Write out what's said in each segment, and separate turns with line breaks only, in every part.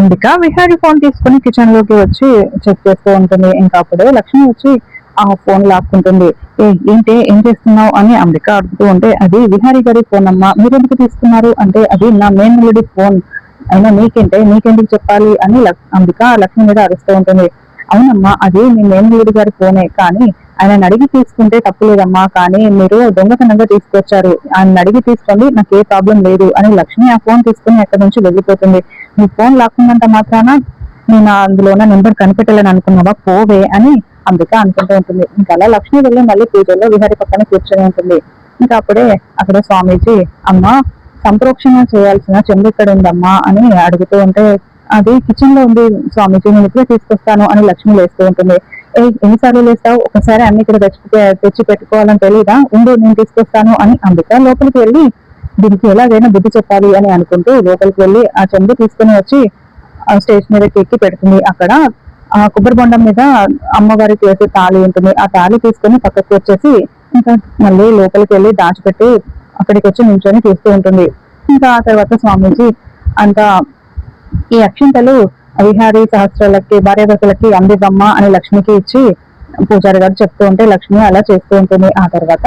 Ambika Vihari phone తీసుకుని kitchen లోకి వచ్చి చెక్ చేస్తూ ఉంటుంది. ఇంకా అప్పుడే లక్ష్మి వచ్చి ఆ ఫోన్ లాక్కుంటుంది. ఏంటి ఏం చేస్తున్నావు అని అంబిక అడుగుతూ ఉంటే, అది విహారీ గారి ఫోన్ అమ్మా, మీరెందుకు తీసుకున్నారు అంటే, అది నా మేనల్లుడి ఫోన్, అయినా నీకెందుకు చెప్పాలి అని అంబిక లక్ష్మి మీద అరుస్తూ ఉంటుంది. అవునమ్మా, అది మీ మేనల్లుడి గారి ఫోనే, కానీ ఆయన అడిగి తీసుకుంటే తప్పు లేదమ్మా, కానీ మీరు దొంగతనంగా తీసుకొచ్చారు, ఆయన అడిగి తీసుకోండి, నాకు ఏ ప్రాబ్లం లేదు అని లక్ష్మి ఆ ఫోన్ తీసుకుని అక్కడి నుంచి వెళ్ళిపోతుంది. నీ ఫోన్ లాక్కున్నంత మాత్రాన నేను అందులో ఉన్న నెంబర్ కనిపెట్టలేని అనుకున్నావా, పోవే అని అంబిక అనుకుంటూ ఉంటుంది. ఇంకా అలా లక్ష్మి వెళ్ళి మళ్ళీ పూజలో విహారి పక్కన కూర్చొని ఉంటుంది. ఇంకా అప్పుడే అక్కడ స్వామీజీ, అమ్మ సంప్రోక్షణ చేయాల్సిన చెంబు ఇక్కడ ఉందమ్మా అని అడుగుతూ ఉంటే, అది కిచెన్ లో ఉంది స్వామీజీ, నేను ఇప్పుడే తీసుకొస్తాను అని లక్ష్మి లేస్తూ ఉంటుంది. ఎన్నిసార్లు లేస్తావు, ఒకసారి అన్ని ఇక్కడ తెచ్చి పెట్టుకోవాలని తెలీదా, ఉండు నేను తీసుకొస్తాను అని అంబిక లోపలికి వెళ్ళి దీనికి ఎలాగైనా బుద్ధి చెప్పాలి అని అనుకుంటూ లోపలికి వెళ్ళి ఆ చెంబు తీసుకుని వచ్చి ఆ స్టేజ్ మీద ఎక్కి పెడుతుంది. అక్కడ ఆ కొబ్బరి బొండం మీద అమ్మవారికి వేసే తాళి ఉంటుంది. ఆ తాళి తీసుకుని పక్కకు వచ్చేసి ఇంకా మళ్ళీ లోపలికి వెళ్ళి దాచిపెట్టి అక్కడికి వచ్చి నించొని చూస్తూ ఉంటుంది. ఇంకా ఆ తర్వాత స్వామీజీ అంతా ఈ అక్షింతలు విహారీ సహస్రాలకి భార్యాభర్తలకి అందివమ్మ అని లక్ష్మికి ఇచ్చి పూజారి గారు చెప్తూ ఉంటే లక్ష్మి అలా చేస్తూ ఉంటుంది. ఆ తర్వాత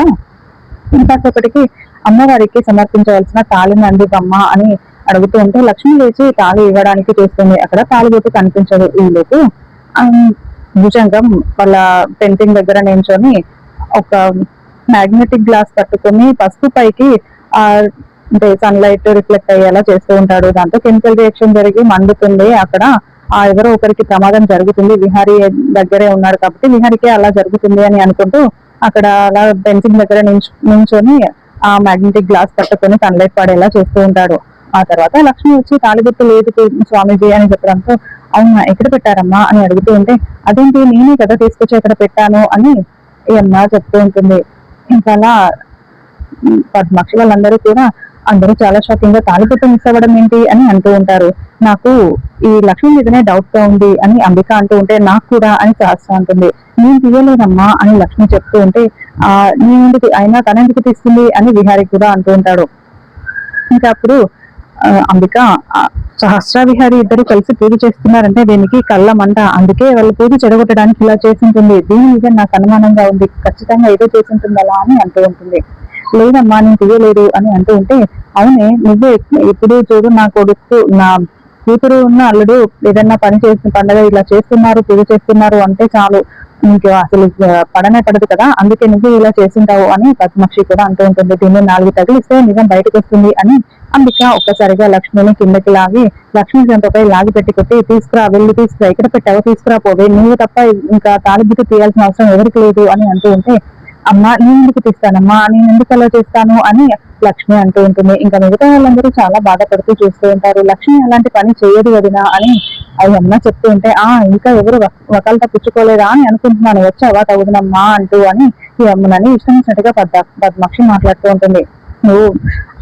ఇంకాసేపటికి అమ్మవారికి సమర్పించవలసిన తాళిని అందివమ్మ అని అడుగుతూ ఉంటే లక్ష్మి లేచి తాళి ఇవ్వడానికి చూస్తుంది. అక్కడ తాళిబొట్టు కనిపించదు. ఈలోపు భుజంగం వాళ్ళ పెయింటింగ్ దగ్గర నించొని ఒక మ్యాగ్నెటిక్ గ్లాస్ పట్టుకుని పసుపు పైకి ఆ అంటే సన్లైట్ రిఫ్లెక్ట్ అయ్యేలా చేస్తూ ఉంటాడు. దాంతో కెమికల్ రియాక్షన్ జరిగి మండుతుంది. అక్కడ ఎవరో ఒకరికి ప్రమాదం జరుగుతుంది. విహారీ దగ్గరే ఉన్నాడు కాబట్టి విహారీకే అలా జరుగుతుంది అని అనుకుంటూ అక్కడ అలా పెన్సింగ్ దగ్గర నించొని ఆ మ్యాగ్నెటిక్ గ్లాస్ పట్టుకొని సన్లైట్ పడేలా చేస్తూ ఉంటాడు. ఆ తర్వాత లక్ష్మి వచ్చి తాళిబొట్టు లేదు స్వామీజీ అని చెప్పడంతో, అవునా ఎక్కడ పెట్టారమ్మా అని అడుగుతూ ఉంటే, అదేంటి నేనే కదా తీసుకొచ్చి ఎక్కడ పెట్టాను అని ఈ అమ్మ చెప్తూ ఉంటుంది. ఇంకా అలా పద్మాక్షి వాళ్ళందరూ కూడా అందరూ చాలా షాకింగ్ గా తాళిబొట్టు మిస్ అవ్వడం ఏంటి అని అంటూ ఉంటారు. నాకు ఈ లక్ష్మి మీదనే డౌట్ గా ఉంది అని అంబిక అంటూ ఉంటే, నాకు కూడా అని శాస్త్ర అంటుంది. నేను తీయలేదమ్మా అని లక్ష్మి చెప్తూ ఉంటే, నేను అయినా తనెందుకు తీస్తుంది అని విహారీ కూడా అంటూ ఉంటాడు. ఇంకా అప్పుడు అంబిక సహస్ర విహారీ ఇద్దరు కలిసి పూజ చేస్తున్నారంటే దీనికి కళ్ళ మంట, అందుకే వాళ్ళ పూజ చెడగొట్టడానికి ఇలా చేసింటుంది, దీని మీద నాకు అనుమానంగా ఉంది, ఖచ్చితంగా ఏదో చేసింటుంది అలా అని అంటూ ఉంటుంది. లేదమ్మా నేను తీయలేదు అని అంటూ ఉంటే, అవునే నువ్వు ఇప్పుడు చూడు, నా కొడుకు నా కూతురు ఉన్న అల్లుడు ఏదన్నా పని చేసిన పండగ ఇలా చేస్తున్నారు, పూజ చేస్తున్నారు అంటే చాలు నీకు అసలు పడనే పడదు కదా, అందుకే నువ్వు ఇలా చేసింటావు అని పద్మాక్షి కూడా అంటూ ఉంటుంది. దీన్ని 4 తగిలిస్తే నిజం బయటకు వస్తుంది అని అంబిక ఒక్కసారిగా లక్ష్మిని కిందకి లాగి లక్ష్మి చెంపపై లాగి పెట్టి కొట్టి, తీసుకురా వెళ్ళి తీసుకురా, ఎక్కడ పెట్టావో తీసుకురా పోవే, నువ్వు తప్ప ఇంకా తాళిబుట్టు తీయాల్సిన అవసరం ఎవరికి లేదు అని అంటూ ఉంటే, అమ్మా నేను ఎందుకు తీస్తానమ్మా, నేను ఎందుకు అలా చేస్తాను అని లక్ష్మి అంటూ ఉంటుంది. ఇంకా మిగతా వాళ్ళందరూ చాలా బాధపడుతూ చూస్తూ ఉంటారు. లక్ష్మి అలాంటి పని చేయదు వదినా అని అమ్మ చెప్తూ ఉంటే, ఇంకా ఎవరు వకాలత పుచ్చుకోలేదా అని అనుకుంటున్నాను, వచ్చావా తగుదనమ్మా అంటూ అని ఈ అమ్మనని ఇష్టం వచ్చినట్టుగా పద్మాక్షి మాట్లాడుతూ ఉంటుంది. నువ్వు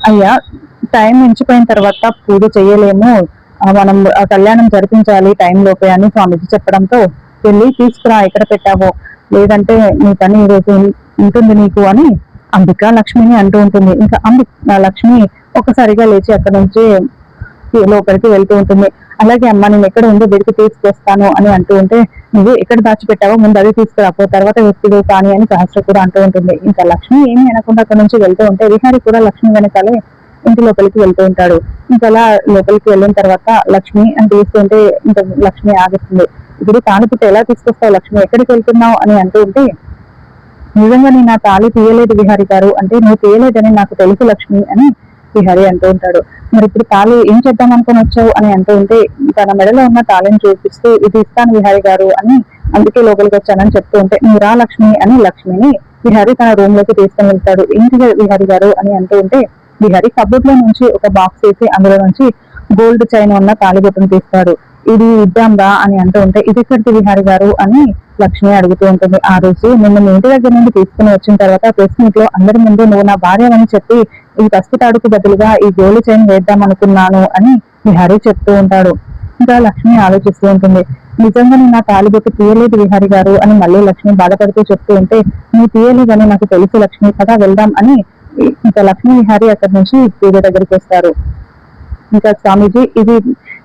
అయ్యా టైం మించిపోయిన తర్వాత పూజ చేయలేము, మనం కళ్యాణం జరిపించాలి టైం లోపే అని స్వామీజీ చెప్పడంతో, వెళ్ళి తీసుకురా ఎక్కడ పెట్టావో, లేదంటే నీ పని ఈ రోజు ఉంటుంది నీకు అని అంబిక లక్ష్మిని అంటూ ఉంటుంది. ఇంకా లక్ష్మి ఒక్కసారిగా లేచి అక్కడ నుంచి లోపలికి వెళ్తూ ఉంటుంది. అలాగే అమ్మ నేను ఎక్కడ ఉందో వెతికి తీసుకొస్తాను అని అంటూ ఉంటే, నువ్వు ఎక్కడ దాచిపెట్టావో ముందు అది తీసుకురాపో, తర్వాత వ్యక్తులు కానీ అని సహస్ర కూడా అంటూ ఉంటుంది. ఇంకా లక్ష్మి ఏమి అనకుండా అక్కడ నుంచి వెళ్తూ ఉంటే విహారీ కూడా లక్ష్మి వెనకాలే ఇంటి లోపలికి వెళ్తూ ఉంటాడు. ఇంకా అలా లోపలికి వెళ్ళిన తర్వాత లక్ష్మి అని తీస్తుంటే ఇంకా లక్ష్మి ఆగుతుంది. ఇప్పుడు తాళిపుట్టు ఎలా తీసుకొస్తావు లక్ష్మి, ఎక్కడికి వెళ్తున్నావు అని అంటూ ఉంటే, నిజంగా నేను నా తాళి తీయలేదు విహారీ గారు అంటే, నువ్వు తీయలేదని నాకు తెలుసు లక్ష్మి అని విహారీ అంటూ ఉంటాడు. మరి ఇప్పుడు తాళి ఏం చేద్దాం అనుకుని వచ్చావు అని అంటూ ఉంటే, తన మెడలో ఉన్న తాళిని చూపిస్తూ ఇది ఇస్తాను విహారీ గారు అని, అందుకే లోపలికి వచ్చానని చెప్తూ ఉంటే, నువ్వు రా లక్ష్మి అని లక్ష్మిని విహారీ తన రూమ్ లోకి తీసుకుని వెళ్తాడు. ఏంటి విహారీ గారు అని అంటూ ఉంటే, విహారీ కబోర్డ్ లో నుంచి ఒక బాక్స్ వేసి అందులో నుంచి గోల్డ్ చైన్ ఉన్న తాళిబొట్టును తీస్తాడు. ఇది ఇద్దాంరా అని అంటూ ఉంటే, ఇది ఎక్కడికి విహారీ గారు అని లక్ష్మి అడుగుతూ ఉంటుంది. ఆ రోజు నిన్ను మీ ఇంటి దగ్గర నుండి తీసుకుని వచ్చిన తర్వాత ప్రెస్ మీట్ లో అందరి ముందు నువ్వు నా భార్య అని చెప్పి ఈ పసుపు తాడుకు బదులుగా ఈ గోల్డ్ చైన్ వేద్దాం అనుకున్నాను అని విహారీ చెప్తూ ఉంటాడు. ఇంకా లక్ష్మి ఆలోచిస్తూ ఉంటుంది. నిజంగా నేను నా తాళిబొట్టు తీయలేదు విహారీ గారు అని మళ్ళీ లక్ష్మి బాధపడుతూ చెప్తూ ఉంటే, నువ్వు తీయలేదని నాకు తెలుసు లక్ష్మి, కదా వెళ్దాం అని ఇంకా లక్ష్మి విహారీ అక్కడి నుంచి పూజ దగ్గరికి వస్తారు. ఇంకా స్వామీజీ ఇది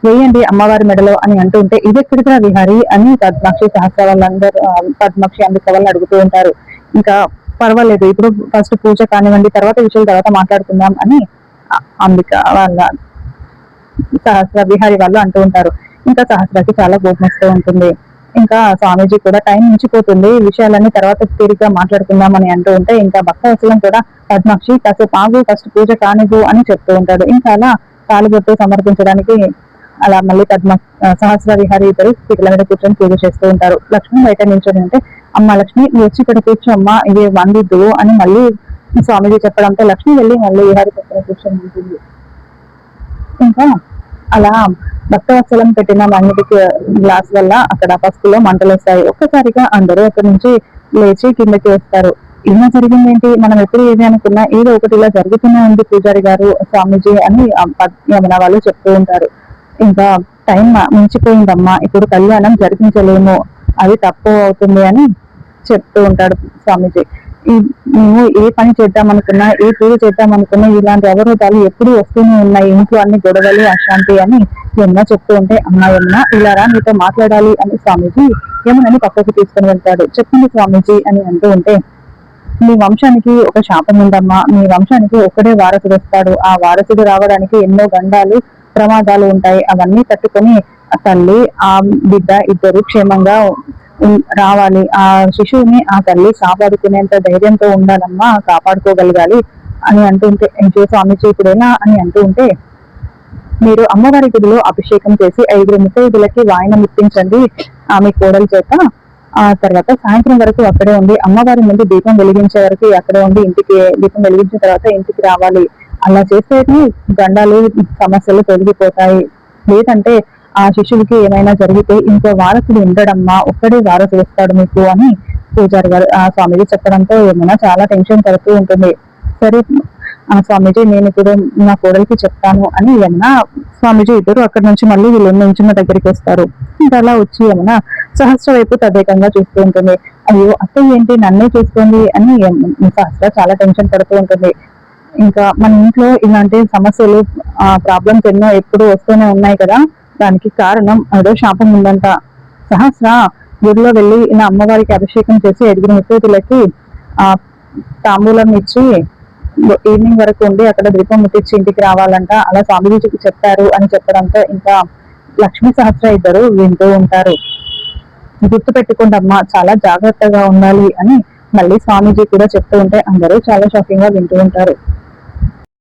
వేయండి అమ్మవారి మెడలో అని అంటూ ఉంటే ఇది ఎక్కడిదా విహారి అని పద్మాక్షి సహస్ర వాళ్ళందరూ పద్మాక్షి అంబిక వాళ్ళని అడుగుతూ ఉంటారు. ఇంకా పర్వాలేదు ఇప్పుడు ఫస్ట్ పూజ కానివ్వండి, తర్వాత విషయాలు తర్వాత మాట్లాడుకుందాం అని అంబిక వాళ్ళ సహస్ర విహారి వాళ్ళు అంటూ ఉంటారు. ఇంకా సహస్రకి చాలా కోపం వస్తూ ఉంటుంది. ఇంకా స్వామీజీ కూడా టైం మించిపోతుంది, ఈ విషయాలన్నీ తర్వాత తీరిగ్గా మాట్లాడుకుందాం అని అంటూ ఉంటే ఇంకా భక్తవత్సలం కూడా పద్మాక్షి కాసేపు ఆగు, ఫస్ట్ పూజ కానివ్వు అని చెప్తూ ఉంటాడు. ఇంకా అలా తాళిబొట్టు సమర్పించడానికి అలా మళ్ళీ సహస్ర విహారీ ఇద్దరు పీటల మీద కూర్చొని పూజ చేస్తూ ఉంటారు. లక్ష్మి బయట నిల్చొని ఉంటే అమ్మ లక్ష్మి నువ్వు వచ్చి ఇక్కడ కూర్చో అమ్మా, ఇది వండిద్దు అని మళ్ళీ స్వామీజీ చెప్పడంతో లక్ష్మి వెళ్ళి మళ్ళీ విహారీ పక్కన కూర్చొని ఉంటుంది. ఇంకా అలా భక్తవత్సలం పెట్టిన మంగటికి గ్లాస్ వల్ల అక్కడ పసుపులో మంటలు వస్తాయి. ఒక్కసారిగా అందరూ అక్కడి నుంచి లేచి కిందకి వస్తారు. ఇలా జరిగిందేంటి, మనం ఎప్పుడు ఏది అనుకున్నా ఏదో ఒకటి ఇలా జరుగుతూనే ఉంది పూజారి గారు, స్వామీజీ అని యమున వాళ్ళు చెప్తూ ఉంటారు. ఇంకా టైం మించిపోయిందమ్మా, ఇప్పుడు కళ్యాణం జరిపించలేము, అది తప్పు అవుతుంది అని చెప్తూ ఉంటాడు స్వామీజీ. మేము ఏ పని చేద్దాం అనుకున్నా, ఏ పూజ చేద్దాం అనుకున్నా ఇలాంటి అవరోధాలు ఎప్పుడు వస్తూనే ఉన్నాయి, ఇంట్లో అన్ని గొడవలు అశాంతి అని యమున చెప్తూ ఉంటే అమ్మా యమున ఇలారా నీతో మాట్లాడాలి అని స్వామీజీ యమునని పక్కకు తీసుకుని వెళ్తాడు. చెప్పింది స్వామీజీ అని అంటూ ఉంటే మీ వంశానికి ఒక శాపం ఉందమ్మా, మీ వంశానికి ఒక్కడే వారసుడు వస్తాడు, ఆ వారసుడు రావడానికి ఎన్నో గండాలు ప్రమాదాలు ఉంటాయి, అవన్నీ తట్టుకొని ఆ తల్లి ఆ బిడ్డ ఇద్దరు క్షేమంగా రావాలి, ఆ శిశువుని ఆ తల్లి కాపాడుకునేంత ధైర్యంతో ఉండాలమ్మా, కాపాడుకోగలగాలి అని అంటుంటే ఇంకో స్వామీజీ ఇప్పుడేనా అని అంటూ ఉంటే మీరు అమ్మవారి గుడిలో అభిషేకం చేసి 5 ముత్తైదులకి వాయనం ఇప్పించండి ఆమె కోడలు చేత, ఆ తర్వాత సాయంత్రం వరకు అక్కడే ఉండి అమ్మవారి ముందు దీపం వెలిగించే వరకు అక్కడే ఉండి ఇంటికి దీపం వెలిగించిన తర్వాత ఇంటికి రావాలి, అలా చేసేది గండాలు సమస్యలు తొలగిపోతాయి, లేదంటే ఆ శిశువుకి ఏమైనా జరిగితే ఇంకో వారసుడు ఉండడమ్మా, ఒక్కడే వారసుడు వస్తాడు మీకు అని పూజారి గారు ఆ స్వామీజీ చెప్పడంతో ఏమైనా చాలా టెన్షన్ పడుతూ ఉంటుంది. సరే ఆ స్వామీజీ నేను ఇప్పుడు నా కోడలికి చెప్తాను అని యమున స్వామీజీ ఇద్దరు అక్కడి నుంచి మళ్ళీ వీళ్ళు నించున్న దగ్గరికి వస్తారు. ఇంకా అలా వచ్చి యమున సహస్ర వైపు తదేకంగా చూస్తూ ఉంటుంది. అయ్యో అత్తయ్య ఏంటి నన్నే చూస్తుంది అని సహస్ర చాలా టెన్షన్ పడుతూ ఉంటుంది. ఇంకా మన ఇంట్లో ఇలాంటి సమస్యలు ప్రాబ్లమ్స్ ఎన్నో ఎప్పుడు వస్తూనే ఉన్నాయి కదా, దానికి కారణం ఏదో శాపం ఉందంట. సహస్ర గుడిలో వెళ్ళి నా అమ్మవారికి అభిషేకం చేసి 5 ముత్తైదులకి ఆ తాంబూలం ఇచ్చి ఈవినింగ్ వరకు ఉండి అక్కడ దీపం ముట్టించి ఇంటికి రావాలంట, అలా స్వామీజీకి చెప్పారు అని చెప్పడంతో ఇంకా లక్ష్మీ సహస్ర ఇద్దరు వింటూ ఉంటారు. గుర్తు పెట్టుకోండి అమ్మా, చాలా జాగ్రత్తగా ఉండాలి అని మళ్ళీ స్వామీజీ కూడా చెప్తూ ఉంటే అందరూ చాలా షాకింగ్ గా వింటూ ఉంటారు.